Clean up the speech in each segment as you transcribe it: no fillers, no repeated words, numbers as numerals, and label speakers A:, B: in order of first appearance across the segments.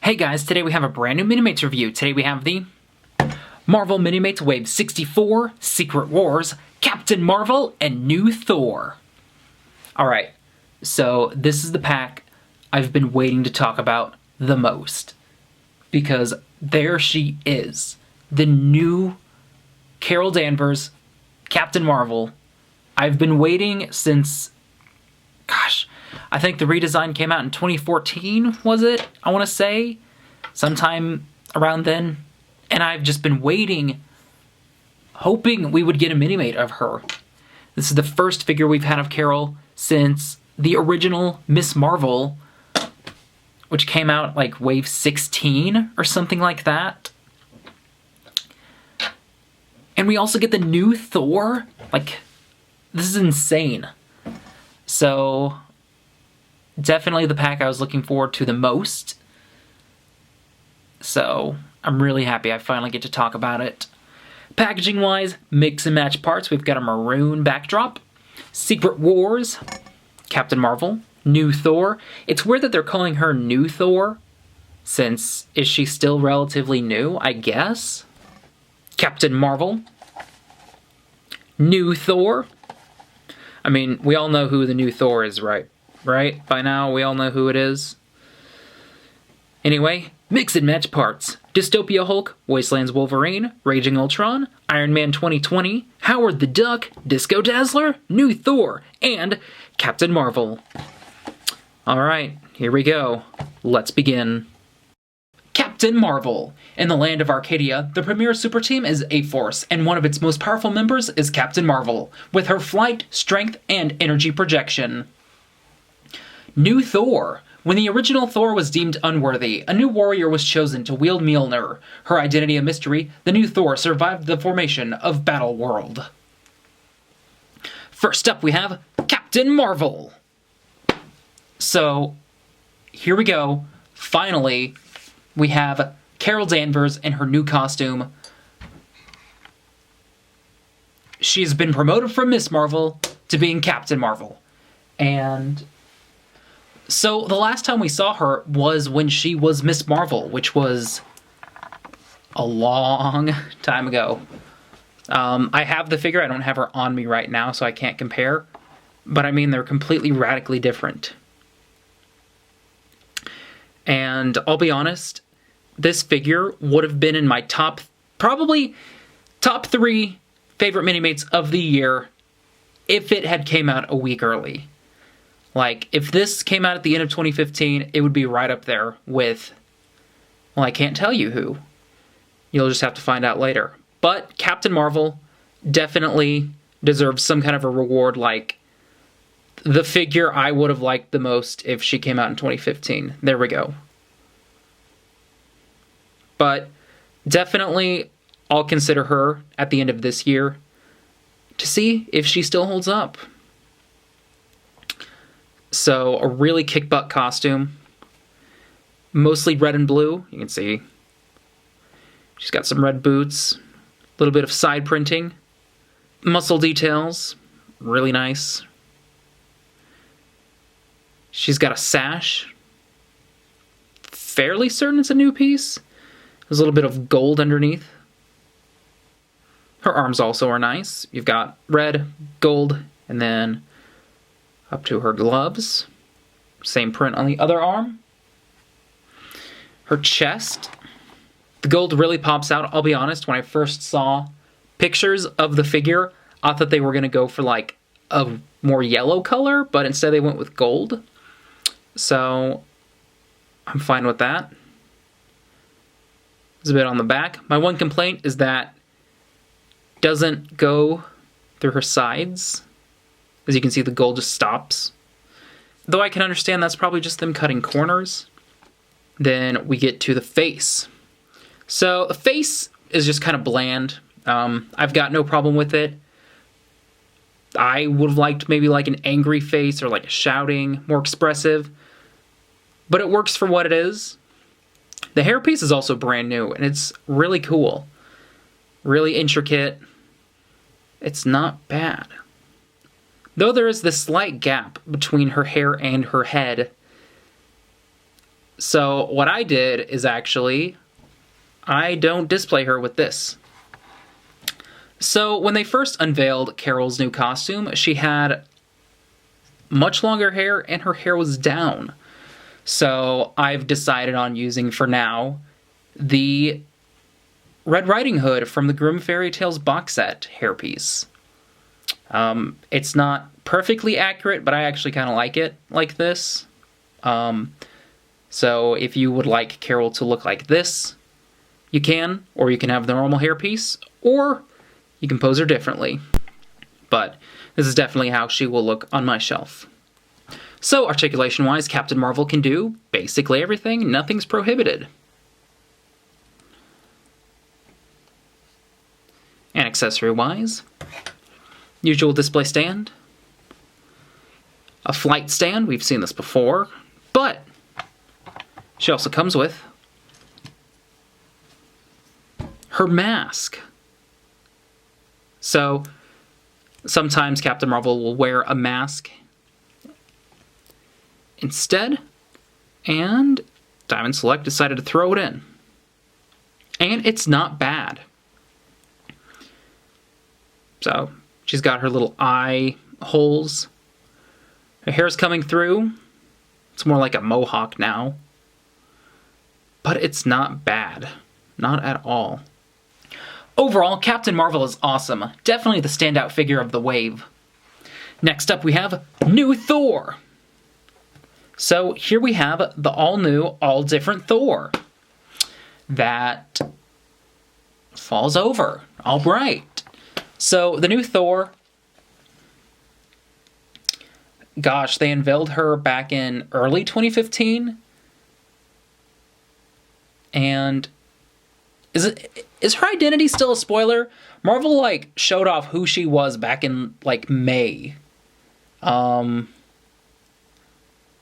A: Hey guys, today we have a brand new Minimates review. Today we have the Marvel Minimates Wave 64, Secret Wars, Captain Marvel, and New Thor. Alright, so this is the pack I've been waiting to talk about the most. Because there she is, the new Carol Danvers, Captain Marvel. I've been waiting since, gosh, I think the redesign came out in 2014, was it? I want to say, sometime around then. And I've just been waiting, hoping we would get a Minimate of her. This is the first figure we've had of Carol since the original Miss Marvel, which came out like Wave 16 or something like that. And we also get the new Thor. Like, this is insane. So, definitely the pack I was looking forward to the most. So, I'm really happy I finally get to talk about it. Packaging-wise, mix and match parts. We've got a maroon backdrop. Secret Wars, Captain Marvel, New Thor. It's weird that they're calling her New Thor, since is she still relatively new, I guess? Captain Marvel, New Thor. I mean, we all know who the new Thor is, right? Right? By now, we all know who it is. Anyway, mix and match parts. Dystopia Hulk, Wastelands Wolverine, Raging Ultron, Iron Man 2020, Howard the Duck, Disco Dazzler, New Thor, and Captain Marvel. Alright, here we go. Let's begin. Captain Marvel. In the land of Arcadia, the premier super team is A-Force, and one of its most powerful members is Captain Marvel, with her flight, strength, and energy projection. New Thor. When the original Thor was deemed unworthy, a new warrior was chosen to wield Mjolnir. Her identity a mystery, the new Thor survived the formation of Battle World. First up we have Captain Marvel. So, here we go. Finally, we have Carol Danvers in her new costume. She's been promoted from Miss Marvel to being Captain Marvel. And so the last time we saw her was when she was Miss Marvel, which was a long time ago. I have the figure, I don't have her on me right now, so I can't compare. But I mean, they're completely radically different. And I'll be honest, this figure would have been in my probably top 3 favorite Minimates of the year if it had came out a week early. Like, if this came out at the end of 2015, it would be right up there with, well, I can't tell you who. You'll just have to find out later. But Captain Marvel definitely deserves some kind of a reward, like the figure I would have liked the most if she came out in 2015. There we go. But definitely, I'll consider her at the end of this year to see if she still holds up. So, a really kick-butt costume. Mostly red and blue, you can see. She's got some red boots. A little bit of side printing. Muscle details. Really nice. She's got a sash. Fairly certain it's a new piece. There's a little bit of gold underneath. Her arms also are nice. You've got red, gold, and then up to her gloves. Same print on the other arm. Her chest. The gold really pops out. I'll be honest, when I first saw pictures of the figure, I thought they were going to go for like a more yellow color, but instead they went with gold. So, I'm fine with that. There's a bit on the back. My one complaint is that it doesn't go through her sides. As you can see, the gold just stops. Though I can understand that's probably just them cutting corners. Then we get to the face. So the face is just kind of bland. I've got no problem with it. I would have liked maybe like an angry face or like a shouting, more expressive. But it works for what it is. The hairpiece is also brand new, and it's really cool. Really intricate. It's not bad. Though there is this slight gap between her hair and her head, So what I did is actually, I don't display her with this. So when they first unveiled Carol's new costume, she had much longer hair and her hair was down. So I've decided on using, for now, the Red Riding Hood from the Grimm Fairy Tales box set hairpiece. It's not perfectly accurate, but I actually kind of like it like this. So if you would like Carol to look like this, you can, or you can have the normal hairpiece, or you can pose her differently. But this is definitely how she will look on my shelf. So articulation-wise, Captain Marvel can do basically everything. Nothing's prohibited. And accessory-wise, usual display stand, a flight stand, we've seen this before, but she also comes with her mask. So sometimes Captain Marvel will wear a mask instead, and Diamond Select decided to throw it in. And it's not bad. So she's got her little eye holes. Her hair's coming through. It's more like a mohawk now. But it's not bad. Not at all. Overall, Captain Marvel is awesome. Definitely the standout figure of the wave. Next up we have new Thor. So here we have the all-new, all-different Thor. That falls over. All right. So the new Thor, gosh, they unveiled her back in early 2015. And is her identity still a spoiler? Marvel, like, showed off who she was back in, like, May. I'm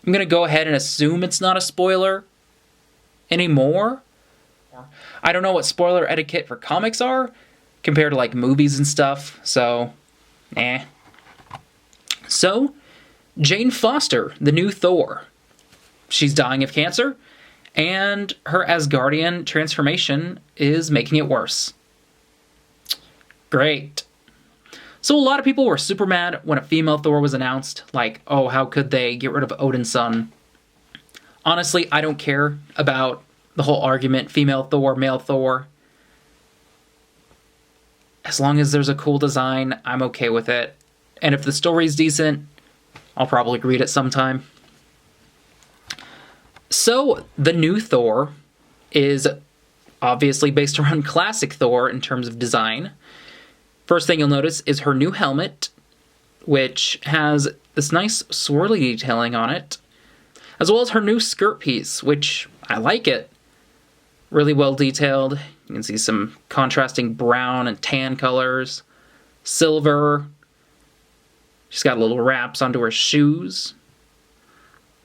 A: gonna go ahead and assume it's not a spoiler anymore. I don't know what spoiler etiquette for comics are compared to, like, movies and stuff, so, eh. So, Jane Foster, the new Thor. She's dying of cancer, and her Asgardian transformation is making it worse. Great. So a lot of people were super mad when a female Thor was announced, like, oh, how could they get rid of Odin's son? Honestly, I don't care about the whole argument, female Thor, male Thor. As long as there's a cool design, I'm okay with it. And if the story's decent, I'll probably read it sometime. So, the new Thor is obviously based around classic Thor in terms of design. First thing you'll notice is her new helmet, which has this nice swirly detailing on it, as well as her new skirt piece, which I like it. Really well detailed. You can see some contrasting brown and tan colors, silver. She's got little wraps onto her shoes,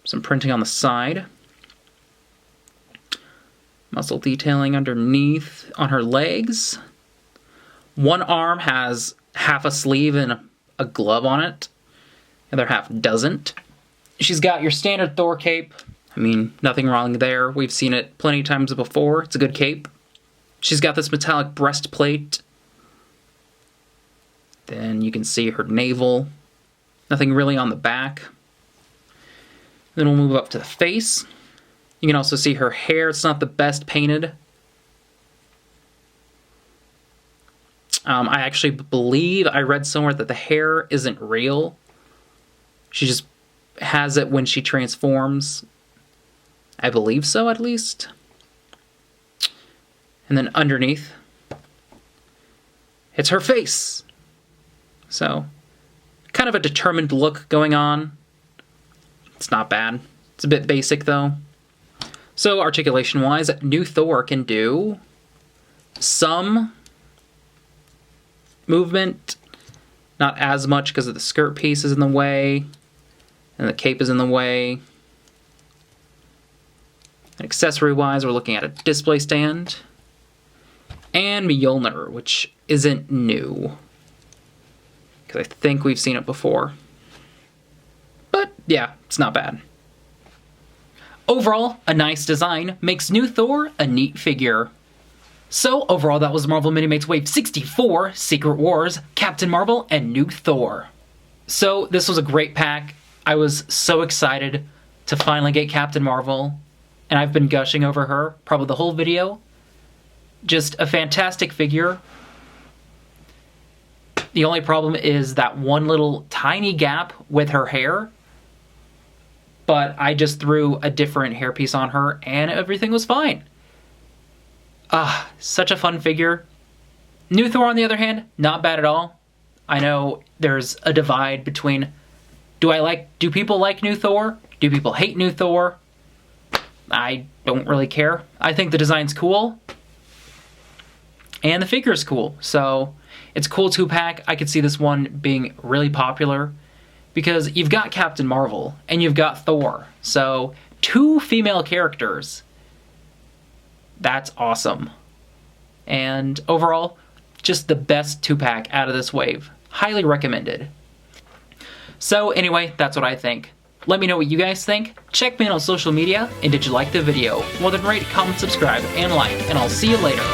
A: some printing on the side, muscle detailing underneath on her legs. One arm has half a sleeve and a glove on it, the other half doesn't. She's got your standard Thor cape. I mean, nothing wrong there. We've seen it plenty of times before. It's a good cape. She's got this metallic breastplate. Then you can see her navel. Nothing really on the back. Then we'll move up to the face. You can also see her hair. It's not the best painted. I actually believe I read somewhere that the hair isn't real. She just has it when she transforms. I believe so, at least. And then underneath, it's her face. So, kind of a determined look going on. It's not bad. It's a bit basic, though. So, articulation-wise, new Thor can do some movement. Not as much because of the skirt piece is in the way, and the cape is in the way. Accessory-wise, we're looking at a display stand. And Mjolnir, which isn't new, because I think we've seen it before. But, yeah, it's not bad. Overall, a nice design makes new Thor a neat figure. So overall, that was Marvel Minimates Wave 64, Secret Wars, Captain Marvel, and new Thor. So this was a great pack. I was so excited to finally get Captain Marvel, and I've been gushing over her probably the whole video. Just a fantastic figure. The only problem is that one little tiny gap with her hair, but I just threw a different hairpiece on her and everything was fine. Such a fun figure. New Thor, on the other hand, not bad at all. I know there's a divide between do people like new Thor? Do people hate new Thor? I don't really care. I think the design's cool. And the figure's cool. So it's a cool 2-pack. I could see this one being really popular because you've got Captain Marvel and you've got Thor. So 2 female characters. That's awesome. And overall, just the best 2-pack out of this wave. Highly recommended. So anyway, that's what I think. Let me know what you guys think. Check me out on social media, and did you like the video? Well then rate, comment, subscribe, and like, and I'll see you later.